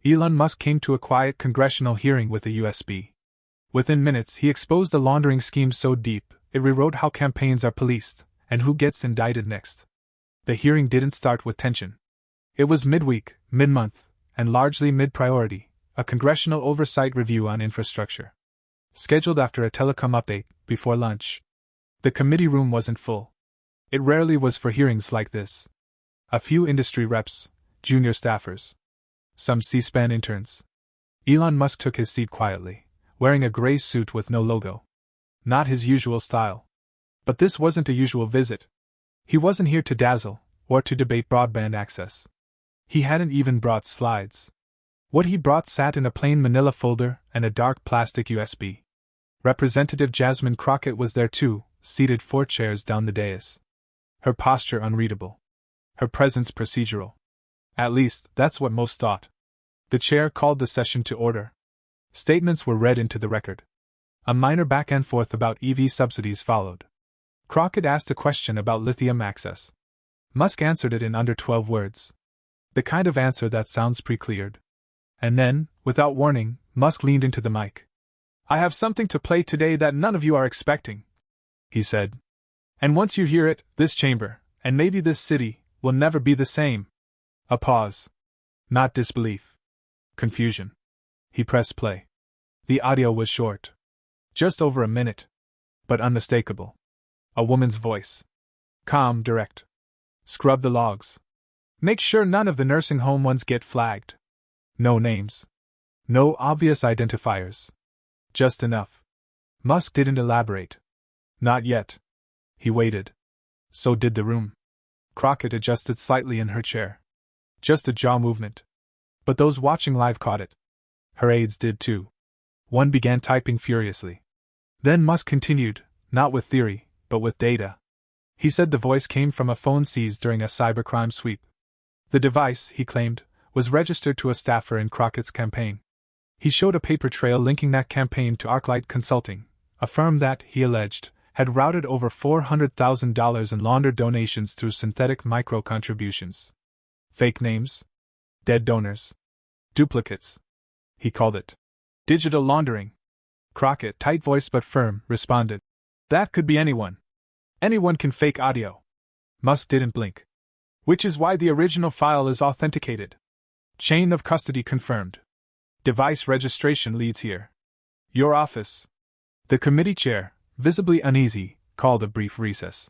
Elon Musk came to a quiet congressional hearing with a USB. Within minutes, he exposed a laundering scheme so deep, it rewrote how campaigns are policed, and who gets indicted next. The hearing didn't start with tension. It was midweek, mid-month, and largely mid-priority, a congressional oversight review on infrastructure. Scheduled after a telecom update, before lunch. The committee room wasn't full. It rarely was for hearings like this. A few industry reps, junior staffers. Some C-SPAN interns. Elon Musk took his seat quietly, wearing a gray suit with no logo. Not his usual style. But this wasn't a usual visit. He wasn't here to dazzle, or to debate broadband access. He hadn't even brought slides. What he brought sat in a plain manila folder and a dark plastic USB. Representative Jasmine Crockett was there too, seated 4 chairs down the dais. Her posture unreadable. Her presence procedural. At least, that's what most thought. The chair called the session to order. Statements were read into the record. A minor back and forth about EV subsidies followed. Crockett asked a question about lithium access. Musk answered it in under 12 words. The kind of answer that sounds pre-cleared. And then, without warning, Musk leaned into the mic. "I have something to play today that none of you are expecting," he said. "And once you hear it, this chamber, and maybe this city, will never be the same." A pause. Not disbelief. Confusion. He pressed play. The audio was short. Just over a minute. But unmistakable. A woman's voice. Calm, direct. "Scrub the logs. Make sure none of the nursing home ones get flagged. No names. No obvious identifiers. Just enough." Musk didn't elaborate. Not yet. He waited. So did the room. Crockett adjusted slightly in her chair. Just a jaw movement. But those watching live caught it. Her aides did too. One began typing furiously. Then Musk continued, not with theory, but with data. He said the voice came from a phone seized during a cybercrime sweep. The device, he claimed, was registered to a staffer in Crockett's campaign. He showed a paper trail linking that campaign to ArcLight Consulting, a firm that, he alleged, had routed over $400,000 in laundered donations through synthetic micro-contributions. Fake names? Dead donors? Duplicates? He called it digital laundering. Crockett, tight-voiced but firm, responded, "That could be anyone. Anyone can fake audio." Musk didn't blink. "Which is why the original file is authenticated. Chain of custody confirmed. Device registration leads here. Your office." The committee chair, visibly uneasy, called a brief recess.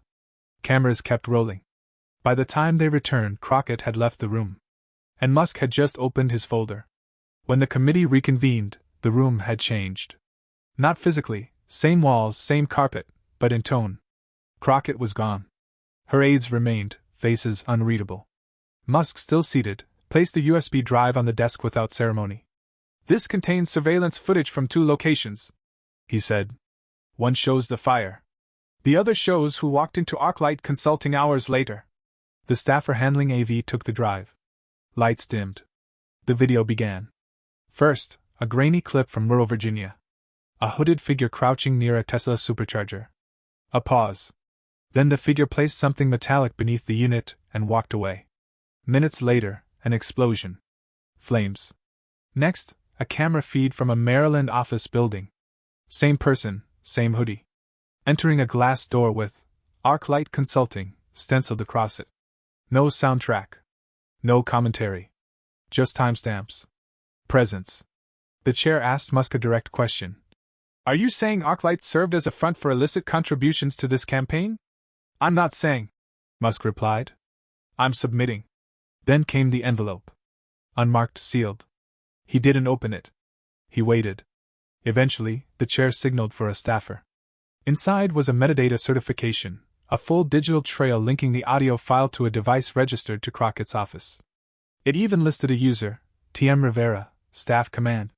Cameras kept rolling. By the time they returned, Crockett had left the room. And Musk had just opened his folder. When the committee reconvened, the room had changed. Not physically, same walls, same carpet, but in tone. Crockett was gone. Her aides remained, faces unreadable. Musk, still seated, placed the USB drive on the desk without ceremony. "This contains surveillance footage from 2 locations," he said. "One shows the fire. The other shows who walked into ArcLight Consulting hours later." The staffer handling AV took the drive. Lights dimmed. The video began. First, a grainy clip from rural Virginia. A hooded figure crouching near a Tesla supercharger. A pause. Then the figure placed something metallic beneath the unit and walked away. Minutes later, an explosion. Flames. Next, a camera feed from a Maryland office building. Same person, same hoodie. Entering a glass door with ArcLight Consulting stenciled across it. No soundtrack. No commentary. Just timestamps. Presence. The chair asked Musk a direct question. "Are you saying ArcLight served as a front for illicit contributions to this campaign?" "I'm not saying," Musk replied. "I'm submitting." Then came the envelope. Unmarked, sealed. He didn't open it. He waited. Eventually, the chair signaled for a staffer. Inside was a metadata certification, a full digital trail linking the audio file to a device registered to Crockett's office. It even listed a user, TM Rivera, staff command.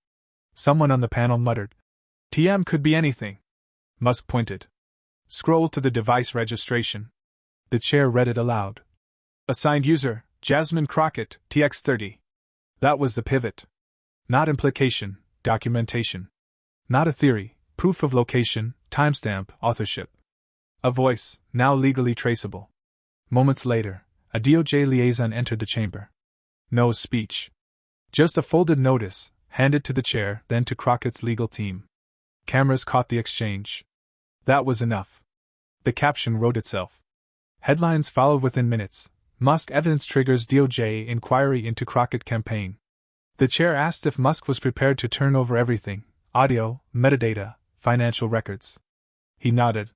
Someone on the panel muttered, "TM could be anything." Musk pointed. "Scroll to the device registration." The chair read it aloud. "Assigned user, Jasmine Crockett, TX30. That was the pivot. Not implication, documentation. Not a theory, proof of location, timestamp, authorship. A voice, now legally traceable." Moments later, a DOJ liaison entered the chamber. No speech. Just a folded notice, handed to the chair, then to Crockett's legal team. Cameras caught the exchange. That was enough. The caption wrote itself. Headlines followed within minutes. Musk evidence triggers DOJ inquiry into Crockett campaign. The chair asked if Musk was prepared to turn over everything: audio, metadata, financial records. He nodded.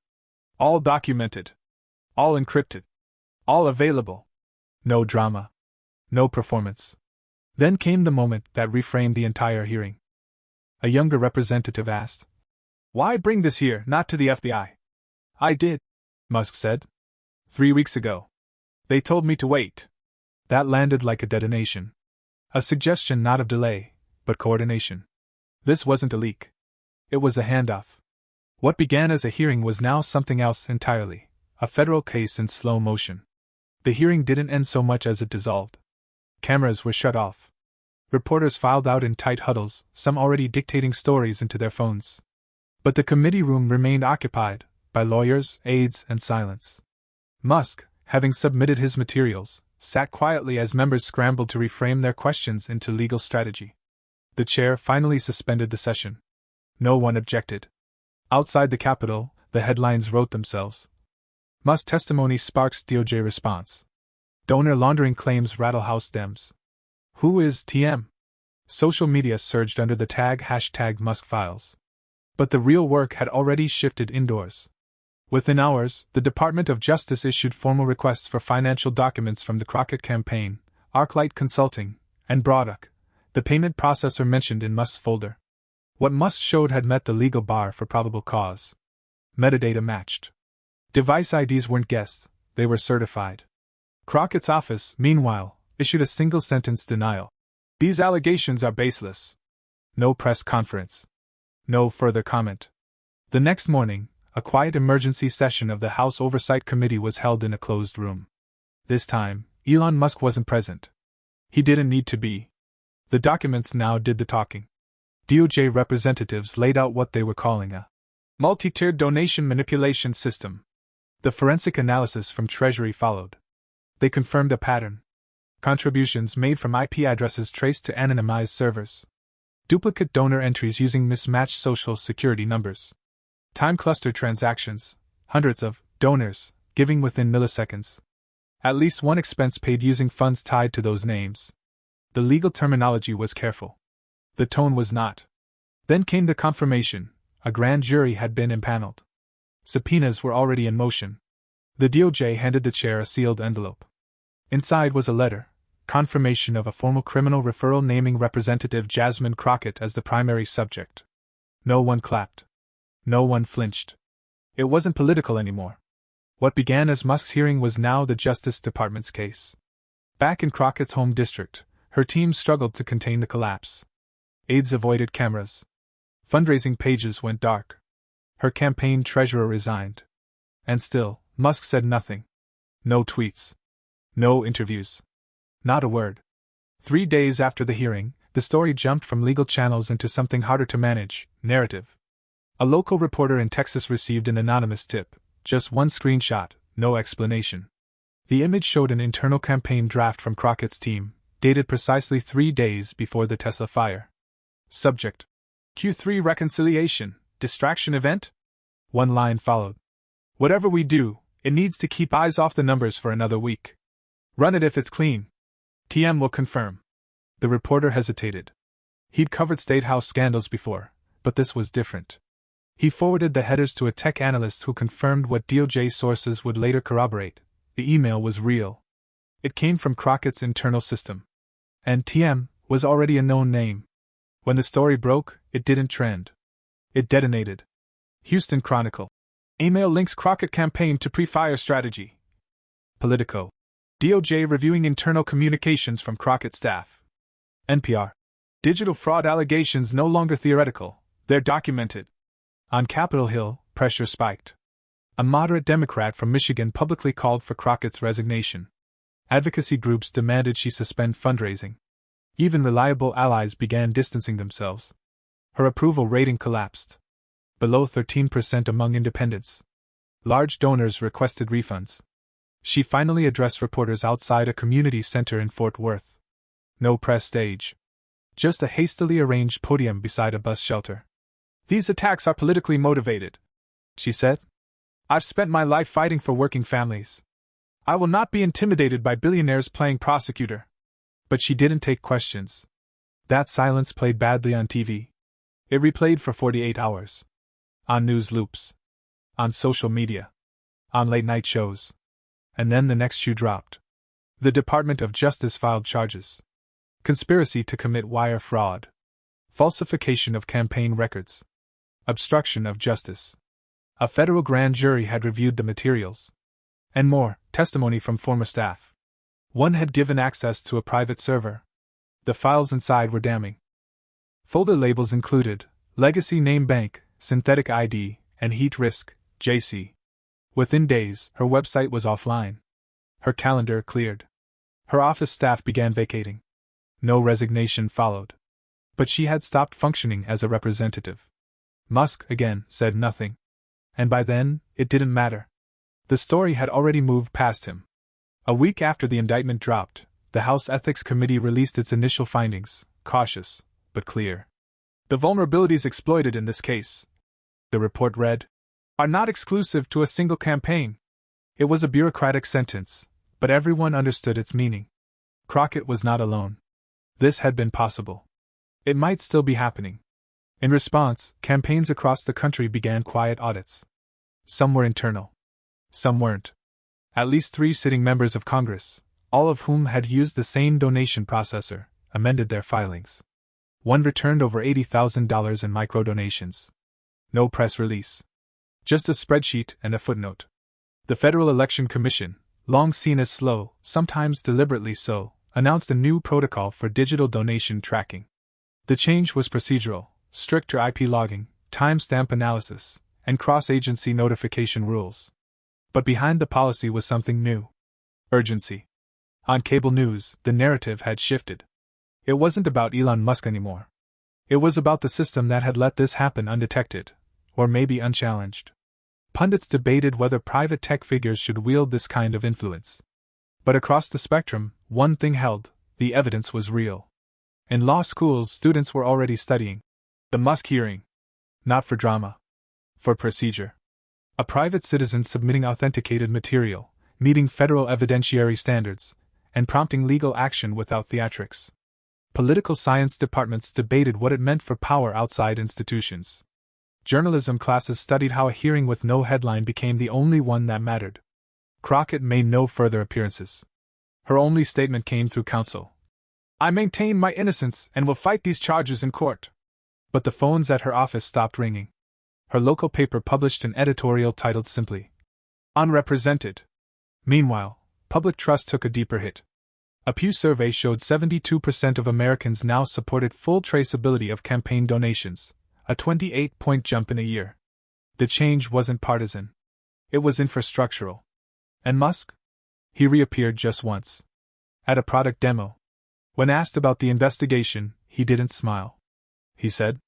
All documented. All encrypted. All available. No drama. No performance. Then came the moment that reframed the entire hearing. A younger representative asked, "Why bring this here, not to the FBI?" "I did," Musk said. 3 weeks ago. They told me to wait." That landed like a detonation. A suggestion not of delay, but coordination. This wasn't a leak. It was a handoff. What began as a hearing was now something else entirely, a federal case in slow motion. The hearing didn't end so much as it dissolved. Cameras were shut off. Reporters filed out in tight huddles, some already dictating stories into their phones. But the committee room remained occupied by lawyers, aides, and silence. Musk, having submitted his materials, sat quietly as members scrambled to reframe their questions into legal strategy. The chair finally suspended the session. No one objected. Outside the Capitol, the headlines wrote themselves. Musk testimony sparks DOJ response. Donor laundering claims rattle House Dems. Who is TM? Social media surged under the tag #MuskFiles. But the real work had already shifted indoors. Within hours, the Department of Justice issued formal requests for financial documents from the Crockett campaign, Arclight Consulting, and Braddock, the payment processor mentioned in Musk's folder. What Musk showed had met the legal bar for probable cause. Metadata matched. Device IDs weren't guessed, they were certified. Crockett's office, meanwhile, issued a single-sentence denial. These allegations are baseless. No press conference. No further comment. The next morning, a quiet emergency session of the House Oversight Committee was held in a closed room. This time, Elon Musk wasn't present. He didn't need to be. The documents now did the talking. DOJ representatives laid out what they were calling a multi-tiered donation manipulation system. The forensic analysis from Treasury followed. They confirmed a pattern. Contributions made from IP addresses traced to anonymized servers. Duplicate donor entries using mismatched social security numbers. Time-clustered transactions, hundreds of donors, giving within milliseconds. At least one expense paid using funds tied to those names. The legal terminology was careful. The tone was not. Then came the confirmation: a grand jury had been impaneled. Subpoenas were already in motion. The DOJ handed the chair a sealed envelope. Inside was a letter, confirmation of a formal criminal referral naming Representative Jasmine Crockett as the primary subject. No one clapped. No one flinched. It wasn't political anymore. What began as Musk's hearing was now the Justice Department's case. Back in Crockett's home district, her team struggled to contain the collapse. Aides avoided cameras. Fundraising pages went dark. Her campaign treasurer resigned. And still, Musk said nothing. No tweets. No interviews. Not a word. 3 days after the hearing, the story jumped from legal channels into something harder to manage: narrative. A local reporter in Texas received an anonymous tip, just one screenshot, no explanation. The image showed an internal campaign draft from Crockett's team, dated precisely 3 days before the Tesla fire. Subject: Q3 reconciliation, distraction event? One line followed. Whatever we do, it needs to keep eyes off the numbers for another week. Run it if it's clean. TM will confirm. The reporter hesitated. He'd covered State House scandals before, but this was different. He forwarded the headers to a tech analyst who confirmed what DOJ sources would later corroborate. The email was real. It came from Crockett's internal system. And TM was already a known name. When the story broke, it didn't trend. It detonated. Houston Chronicle. Email links Crockett campaign to pre-fire strategy. Politico. DOJ reviewing internal communications from Crockett staff. NPR. Digital fraud allegations no longer theoretical, they're documented. On Capitol Hill, pressure spiked. A moderate Democrat from Michigan publicly called for Crockett's resignation. Advocacy groups demanded she suspend fundraising. Even reliable allies began distancing themselves. Her approval rating collapsed. Below 13% among independents. Large donors requested refunds. She finally addressed reporters outside a community center in Fort Worth. No press stage. Just a hastily arranged podium beside a bus shelter. "These attacks are politically motivated," she said. "I've spent my life fighting for working families. I will not be intimidated by billionaires playing prosecutor." But she didn't take questions. That silence played badly on TV. It replayed for 48 hours. On news loops. On social media. On late-night shows. And then the next shoe dropped. The Department of Justice filed charges. Conspiracy to commit wire fraud. Falsification of campaign records. Obstruction of justice. A federal grand jury had reviewed the materials. And more, testimony from former staff. One had given access to a private server. The files inside were damning. Folder labels included Legacy Name Bank, Synthetic ID, and Heat Risk, JC. Within days, her website was offline. Her calendar cleared. Her office staff began vacating. No resignation followed. But she had stopped functioning as a representative. Musk, again, said nothing. And by then, it didn't matter. The story had already moved past him. A week after the indictment dropped, the House Ethics Committee released its initial findings, cautious, but clear. "The vulnerabilities exploited in this case," the report read, "are not exclusive to a single campaign." It was a bureaucratic sentence, but everyone understood its meaning. Crockett was not alone. This had been possible. It might still be happening. In response, campaigns across the country began quiet audits. Some were internal. Some weren't. At least 3 sitting members of Congress, all of whom had used the same donation processor, amended their filings. One returned over $80,000 in micro-donations. No press release. Just a spreadsheet and a footnote. The Federal Election Commission, long seen as slow, sometimes deliberately so, announced a new protocol for digital donation tracking. The change was procedural, stricter IP logging, timestamp analysis, and cross-agency notification rules. But behind the policy was something new. Urgency. On cable news, the narrative had shifted. It wasn't about Elon Musk anymore. It was about the system that had let this happen undetected, or maybe unchallenged. Pundits debated whether private tech figures should wield this kind of influence. But across the spectrum, one thing held: the evidence was real. In law schools, students were already studying the Musk hearing. Not for drama. For procedure. A private citizen submitting authenticated material, meeting federal evidentiary standards, and prompting legal action without theatrics. Political science departments debated what it meant for power outside institutions. Journalism classes studied how a hearing with no headline became the only one that mattered. Crockett made no further appearances. Her only statement came through counsel. "I maintain my innocence and will fight these charges in court." But the phones at her office stopped ringing. Her local paper published an editorial titled simply, "Unrepresented." Meanwhile, public trust took a deeper hit. A Pew survey showed 72% of Americans now supported full traceability of campaign donations, a 28-point jump in a year. The change wasn't partisan. It was infrastructural. And Musk? He reappeared just once. At a product demo. When asked about the investigation, he didn't smile. He said,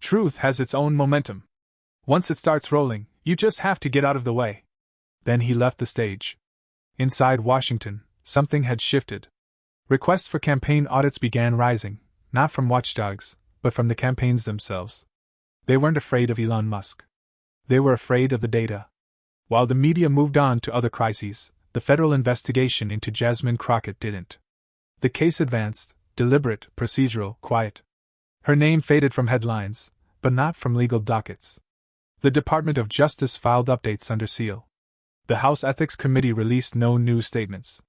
"Truth has its own momentum. Once it starts rolling, you just have to get out of the way." Then he left the stage. Inside Washington, something had shifted. Requests for campaign audits began rising, not from watchdogs, but from the campaigns themselves. They weren't afraid of Elon Musk. They were afraid of the data. While the media moved on to other crises, the federal investigation into Jasmine Crockett didn't. The case advanced, deliberate, procedural, quiet. Her name faded from headlines, but not from legal dockets. The Department of Justice filed updates under seal. The House Ethics Committee released no new statements.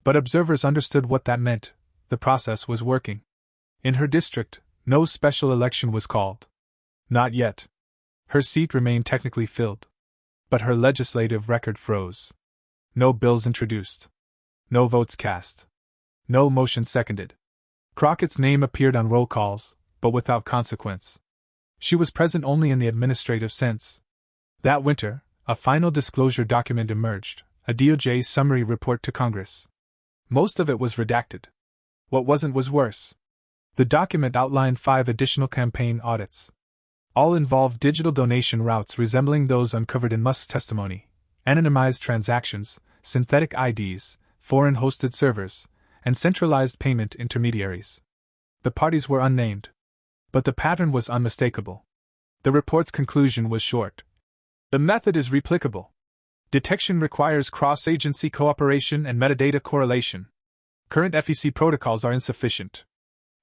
But observers understood what that meant. The process was working. In her district, no special election was called. Not yet. Her seat remained technically filled. But her legislative record froze. No bills introduced. No votes cast. No motion seconded. Crockett's name appeared on roll calls, but without consequence. She was present only in the administrative sense. That winter, a final disclosure document emerged, a DOJ summary report to Congress. Most of it was redacted. What wasn't was worse. The document outlined 5 additional campaign audits. All involved digital donation routes resembling those uncovered in Musk's testimony, anonymized transactions, synthetic IDs, foreign hosted servers, and centralized payment intermediaries. The parties were unnamed. But the pattern was unmistakable. The report's conclusion was short. The method is replicable. Detection requires cross-agency cooperation and metadata correlation. Current FEC protocols are insufficient.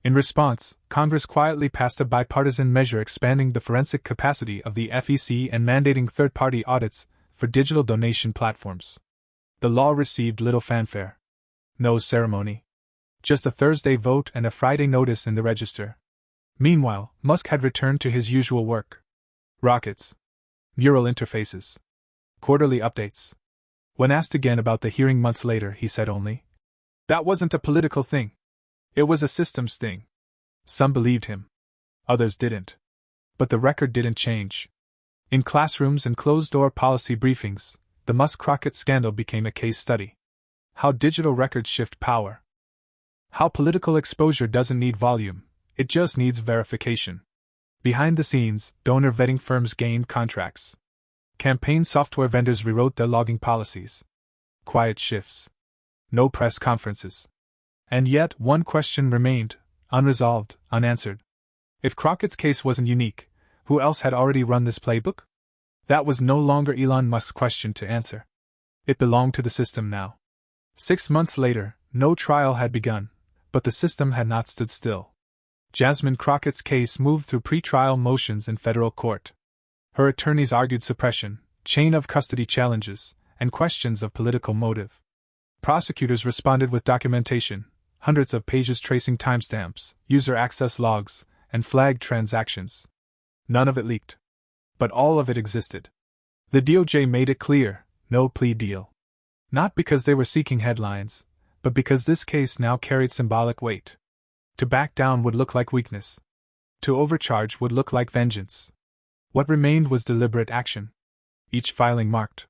In response, Congress quietly passed a bipartisan measure expanding the forensic capacity of the FEC and mandating third-party audits for digital donation platforms. The law received little fanfare. No ceremony. Just a Thursday vote and a Friday notice in the Register. Meanwhile, Musk had returned to his usual work. Rockets. Neural interfaces. Quarterly updates. When asked again about the hearing months later, he said only, "That wasn't a political thing. It was a systems thing." Some believed him. Others didn't. But the record didn't change. In classrooms and closed-door policy briefings, the Musk-Crockett scandal became a case study. How digital records shift power. How political exposure doesn't need volume, it just needs verification. Behind the scenes, donor vetting firms gained contracts. Campaign software vendors rewrote their logging policies. Quiet shifts. No press conferences. And yet, one question remained, unresolved, unanswered. If Crockett's case wasn't unique, who else had already run this playbook? That was no longer Elon Musk's question to answer. It belonged to the system now. 6 months later, no trial had begun, but the system had not stood still. Jasmine Crockett's case moved through pre-trial motions in federal court. Her attorneys argued suppression, chain of custody challenges, and questions of political motive. Prosecutors responded with documentation, hundreds of pages tracing timestamps, user access logs, and flagged transactions. None of it leaked. But all of it existed. The DOJ made it clear, no plea deal. Not because they were seeking headlines, but because this case now carried symbolic weight. To back down would look like weakness. To overcharge would look like vengeance. What remained was deliberate action. Each filing marked.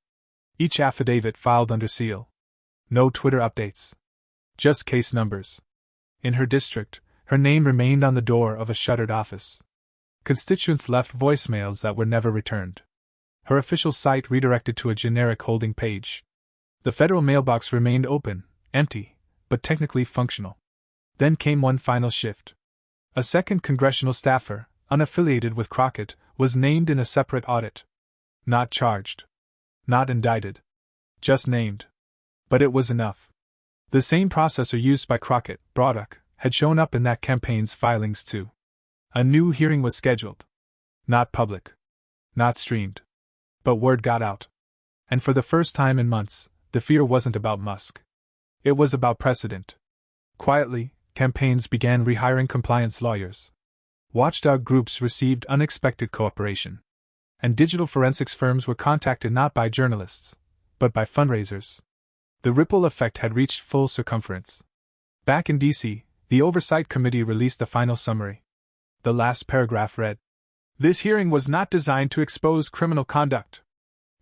Each affidavit filed under seal. No Twitter updates. Just case numbers. In her district, her name remained on the door of a shuttered office. Constituents left voicemails that were never returned. Her official site redirected to a generic holding page. The federal mailbox remained open, empty, but technically functional. Then came one final shift. A second congressional staffer, unaffiliated with Crockett, was named in a separate audit. Not charged. Not indicted. Just named. But it was enough. The same processor used by Crockett, Braddock, had shown up in that campaign's filings too. A new hearing was scheduled. Not public. Not streamed. But word got out. And for the first time in months, the fear wasn't about Musk. It was about precedent. Quietly, campaigns began rehiring compliance lawyers. Watchdog groups received unexpected cooperation. And digital forensics firms were contacted not by journalists, but by fundraisers. The ripple effect had reached full circumference. Back in D.C., the Oversight Committee released a final summary. The last paragraph read, "This hearing was not designed to expose criminal conduct.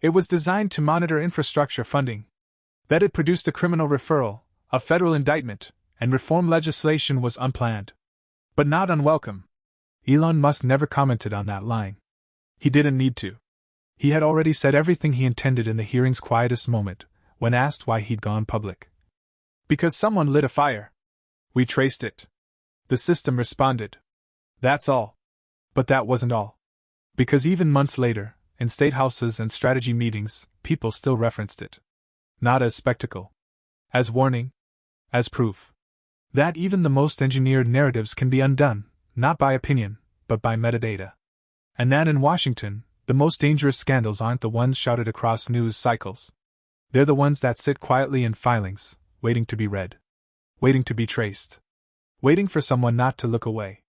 It was designed to monitor infrastructure funding. That it produced a criminal referral, a federal indictment, and reform legislation was unplanned. But not unwelcome." Elon Musk never commented on that line. He didn't need to. He had already said everything he intended in the hearing's quietest moment, when asked why he'd gone public. "Because someone lit a fire. We traced it. The system responded. That's all." But that wasn't all. Because even months later, in state houses and strategy meetings, people still referenced it. Not as spectacle. As warning. As proof. That even the most engineered narratives can be undone, not by opinion, but by metadata. And that in Washington, the most dangerous scandals aren't the ones shouted across news cycles. They're the ones that sit quietly in filings, waiting to be read. Waiting to be traced. Waiting for someone not to look away.